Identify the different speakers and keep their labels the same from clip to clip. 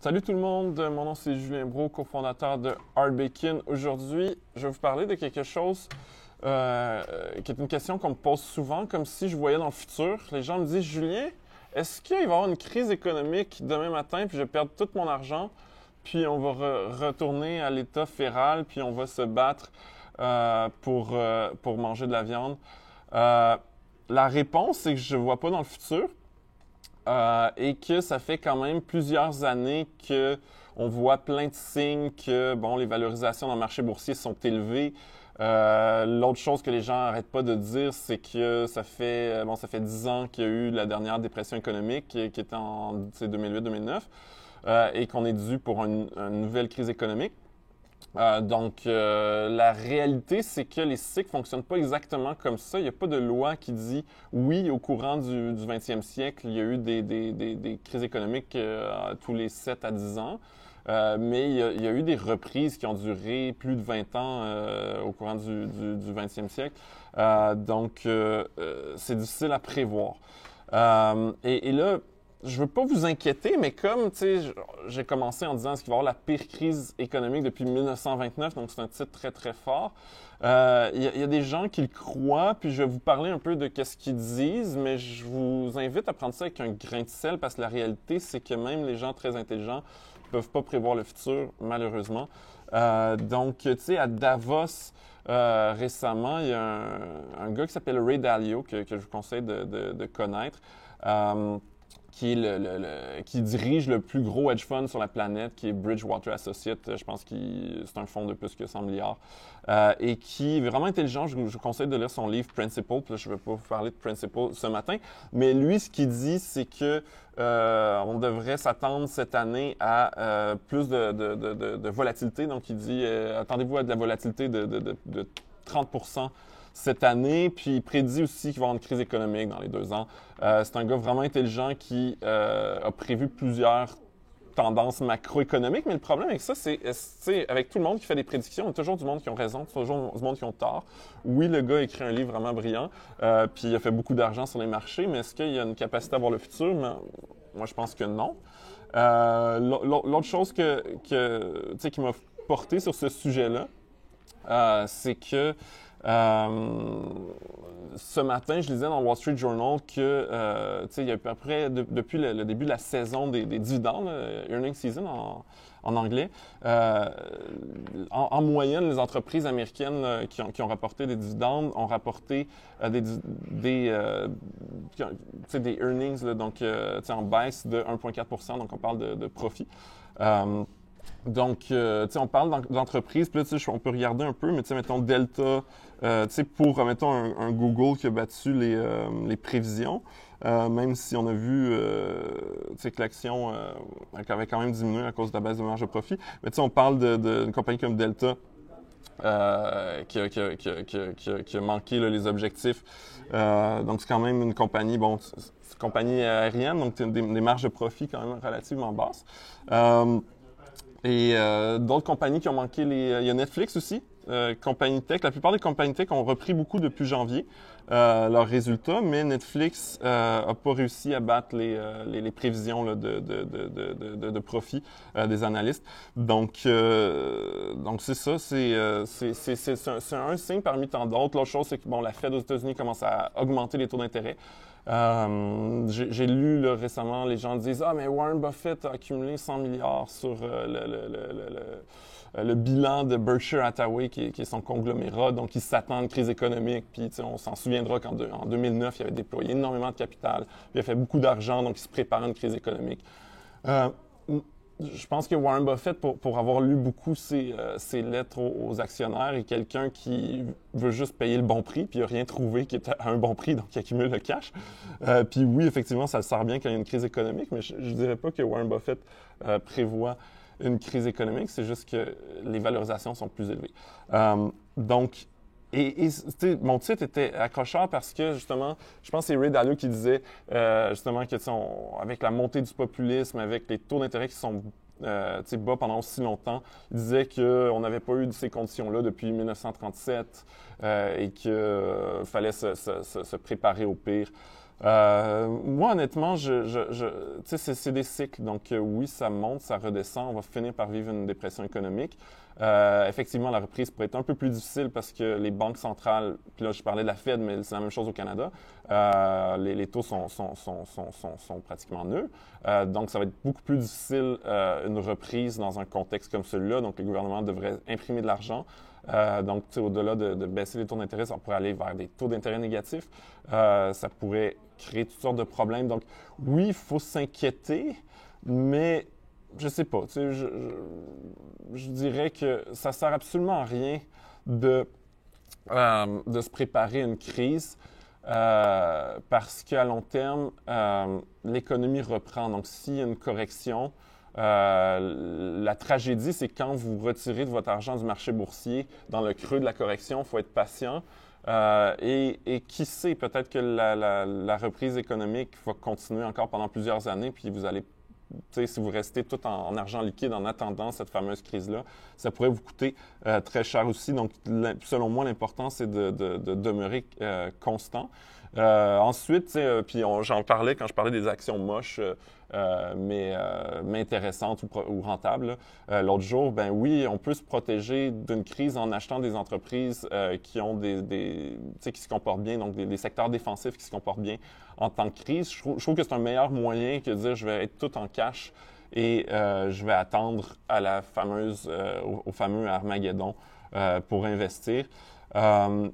Speaker 1: Salut tout le monde, mon nom c'est Julien Brault, cofondateur de Hard Bacon. Aujourd'hui, je vais vous parler de quelque chose qui est une question qu'on me pose souvent, comme si je voyais dans le futur. Les gens me disent, Julien, est-ce qu'il va y avoir une crise économique demain matin, puis je vais perdre tout mon argent, puis on va retourner à l'état féral, puis on va se battre pour manger de la viande? La réponse, c'est que je ne vois pas dans le futur. Et que ça fait quand même plusieurs années que on voit plein de signes que bon, les valorisations dans le marché boursier sont élevées. L'autre chose que les gens n'arrêtent pas de dire, c'est que ça fait 10 ans qu'il y a eu la dernière dépression économique qui était en 2008-2009 et qu'on est dû pour une nouvelle crise économique. La réalité, c'est que les cycles ne fonctionnent pas exactement comme ça. Il n'y a pas de loi qui dit, oui, au courant du 20e siècle, il y a eu des crises économiques tous les 7 à 10 ans. Mais il y a eu des reprises qui ont duré plus de 20 ans au courant du 20e siècle. C'est difficile à prévoir. Et là, je veux pas vous inquiéter, mais comme, tu sais, j'ai commencé en disant est-ce qu'il va y avoir la pire crise économique depuis 1929, donc c'est un titre très, très fort. Il y a des gens qui le croient, puis je vais vous parler un peu de qu'est-ce qu'ils disent, mais je vous invite à prendre ça avec un grain de sel, parce que la réalité, c'est que même les gens très intelligents peuvent pas prévoir le futur, malheureusement. Tu sais, à Davos, récemment, il y a un gars qui s'appelle Ray Dalio, que je vous conseille de connaître. Qui est qui dirige le plus gros hedge fund sur la planète, qui est Bridgewater Associates. Je pense que c'est un fonds de plus que 100 milliards. Et qui est vraiment intelligent. Je vous conseille de lire son livre Principle. Puis là, je ne vais pas vous parler de Principle ce matin. Mais lui, ce qu'il dit, c'est que on devrait s'attendre cette année à plus de volatilité. Donc, il dit, attendez-vous à de la volatilité de 30% cette année, puis il prédit aussi qu'il va y avoir une crise économique dans les 2 ans. C'est un gars vraiment intelligent qui a prévu plusieurs tendances macroéconomiques, mais le problème avec ça, c'est avec tout le monde qui fait des prédictions, il y a toujours du monde qui ont raison, toujours du monde qui ont tort. Oui, le gars a écrit un livre vraiment brillant, puis il a fait beaucoup d'argent sur les marchés, mais est-ce qu'il a une capacité à voir le futur? Moi, je pense que non. L'autre chose qui m'a porté sur ce sujet-là, c'est que ce matin, je lisais dans Wall Street Journal que, il y a à peu près, depuis le début de la saison des dividendes, earning season en anglais, en moyenne, les entreprises américaines qui ont rapporté des dividendes ont rapporté des earnings, là, donc en baisse de 1,4 %, donc on parle de profit. On parle d'entreprise, puis là, on peut regarder un peu, mais mettons Delta, pour, mettons, un Google qui a battu les prévisions, même si on a vu, que l'action avait quand même diminué à cause de la baisse de marge de profit. Mais on parle d'une compagnie comme Delta, qui a manqué là, les objectifs. Donc, c'est quand même une compagnie, c'est une compagnie aérienne, donc des marges de profit quand même relativement basses. D'autres compagnies qui ont manqué il y a Netflix aussi, compagnie tech. La plupart des compagnies tech ont repris beaucoup depuis janvier leurs résultats, mais Netflix a pas réussi à battre les prévisions là, de profit des analystes. Donc c'est ça, c'est un signe parmi tant d'autres. L'autre chose, c'est que la Fed aux États-Unis commence à augmenter les taux d'intérêt. J'ai lu là, récemment, les gens disent « Ah, mais Warren Buffett a accumulé 100 milliards sur le bilan de Berkshire Hathaway, qui est son conglomérat, donc il s'attend à une crise économique. » Puis on s'en souviendra qu'en 2009, il avait déployé énormément de capital, il a fait beaucoup d'argent, donc il se prépare à une crise économique. Je pense que Warren Buffett, pour avoir lu beaucoup ses lettres aux actionnaires, est quelqu'un qui veut juste payer le bon prix, puis il n'a rien trouvé qui est à un bon prix, donc il accumule le cash. Puis oui, effectivement, ça le sert bien quand il y a une crise économique, mais je ne dirais pas que Warren Buffett prévoit une crise économique, c'est juste que les valorisations sont plus élevées. Mon titre était accrocheur parce que, justement, je pense que c'est Ray Dalio qui disait, justement, que, avec la montée du populisme, avec les taux d'intérêt qui sont bas pendant aussi longtemps, il disait qu'on n'avait pas eu ces conditions-là depuis 1937 et qu'il fallait se préparer au pire. Moi, honnêtement, tu sais, c'est des cycles. Donc, oui, ça monte, ça redescend. On va finir par vivre une dépression économique. Effectivement, la reprise pourrait être un peu plus difficile parce que les banques centrales, puis là, je parlais de la Fed, mais c'est la même chose au Canada, les taux sont pratiquement nuls. Donc, ça va être beaucoup plus difficile une reprise dans un contexte comme celui-là. Donc, le gouvernement devrait imprimer de l'argent. Donc, au-delà de baisser les taux d'intérêt, ça pourrait aller vers des taux d'intérêt négatifs. Ça pourrait créer toutes sortes de problèmes. Donc, oui, il faut s'inquiéter, mais je sais pas. Je dirais que ça sert absolument à rien de se préparer à une crise parce qu'à long terme, l'économie reprend. Donc, s'il y a une correction, la tragédie, c'est quand vous retirez de votre argent du marché boursier dans le creux de la correction, il faut être patient. Et qui sait, peut-être que la reprise économique va continuer encore pendant plusieurs années, puis vous allez, si vous restez tout en argent liquide en attendant cette fameuse crise-là, ça pourrait vous coûter très cher aussi. Donc, selon moi, l'important, c'est de demeurer constant. Ensuite, puis j'en parlais quand je parlais des actions moches, mais intéressantes ou rentables. L'autre jour, ben oui, on peut se protéger d'une crise en achetant des entreprises qui ont qui se comportent bien, donc des secteurs défensifs qui se comportent bien en temps de crise. Je trouve que c'est un meilleur moyen que de dire je vais être tout en cash et je vais attendre à au fameux Armageddon pour investir.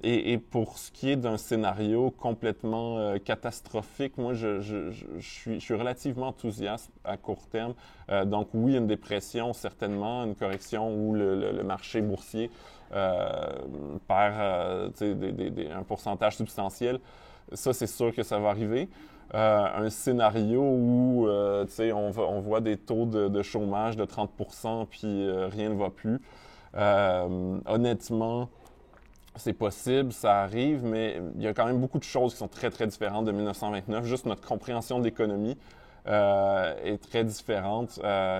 Speaker 1: Et pour ce qui est d'un scénario complètement catastrophique, moi, je suis relativement enthousiaste à court terme. Donc oui, une dépression, certainement, une correction où le marché boursier perd un pourcentage substantiel. Ça, c'est sûr que ça va arriver. Un scénario où on voit des taux de chômage de 30%, puis rien ne va plus. Honnêtement, c'est possible, ça arrive, mais il y a quand même beaucoup de choses qui sont très, très différentes de 1929. Juste notre compréhension de l'économie est très différente.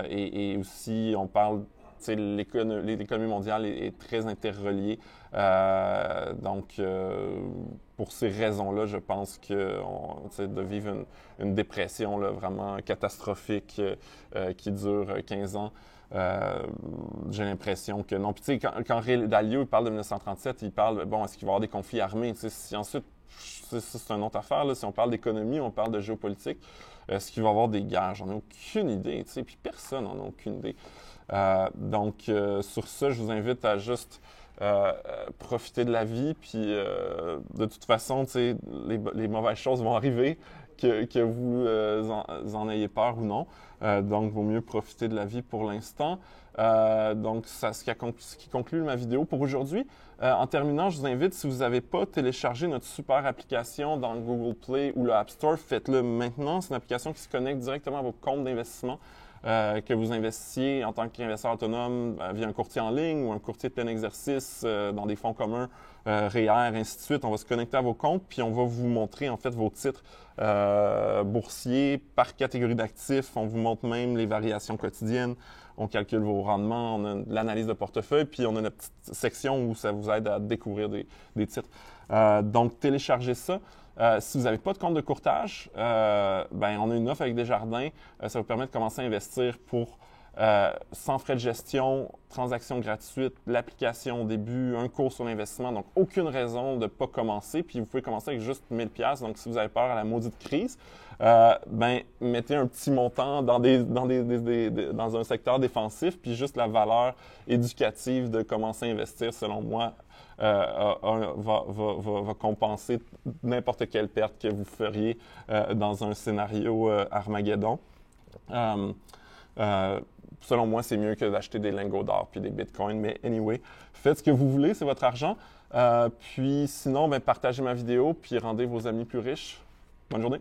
Speaker 1: Et aussi, on parle, l'économie mondiale est très interreliée. Donc, pour ces raisons-là, je pense que de vivre une dépression là, vraiment catastrophique qui dure 15 ans, j'ai l'impression que non. Puis tu sais, quand Ray Dalio parle de 1937, il parle, bon, est-ce qu'il va y avoir des conflits armés? Tu sais, si ensuite, c'est une autre affaire, là, si on parle d'économie, on parle de géopolitique, est-ce qu'il va y avoir des guerres? J'en ai aucune idée, tu sais, puis personne n'en a aucune idée. Donc, sur ça, je vous invite à juste profiter de la vie, puis de toute façon, tu sais, les mauvaises choses vont arriver, que vous en ayez peur ou non. Donc, il vaut mieux profiter de la vie pour l'instant. Donc, c'est ce qui conclut ma vidéo pour aujourd'hui. En terminant, je vous invite, si vous n'avez pas téléchargé notre super application dans le Google Play ou le App Store, faites-le maintenant. C'est une application qui se connecte directement à vos comptes d'investissement. Que vous investissiez en tant qu'investisseur autonome via un courtier en ligne ou un courtier de plein exercice dans des fonds communs, REER, ainsi de suite. On va se connecter à vos comptes, puis on va vous montrer en fait vos titres boursiers par catégorie d'actifs. On vous montre même les variations quotidiennes. On calcule vos rendements, on a l'analyse de portefeuille, puis on a une petite section où ça vous aide à découvrir des titres. Donc, téléchargez ça. Si vous n'avez pas de compte de courtage, on a une offre avec Desjardins. Ça vous permet de commencer à investir pour sans frais de gestion, transactions gratuites, l'application au début, un cours sur l'investissement. Donc, aucune raison de ne pas commencer. Puis, vous pouvez commencer avec juste 1000 $. Donc, si vous avez peur à la maudite crise, mettez un petit montant dans un secteur défensif. Puis, juste la valeur éducative de commencer à investir, selon moi, va compenser n'importe quelle perte que vous feriez dans un scénario Armageddon. Selon moi, c'est mieux que d'acheter des lingots d'or puis des bitcoins. Mais anyway, faites ce que vous voulez, c'est votre argent. Puis sinon, partagez ma vidéo puis rendez vos amis plus riches. Bonne journée!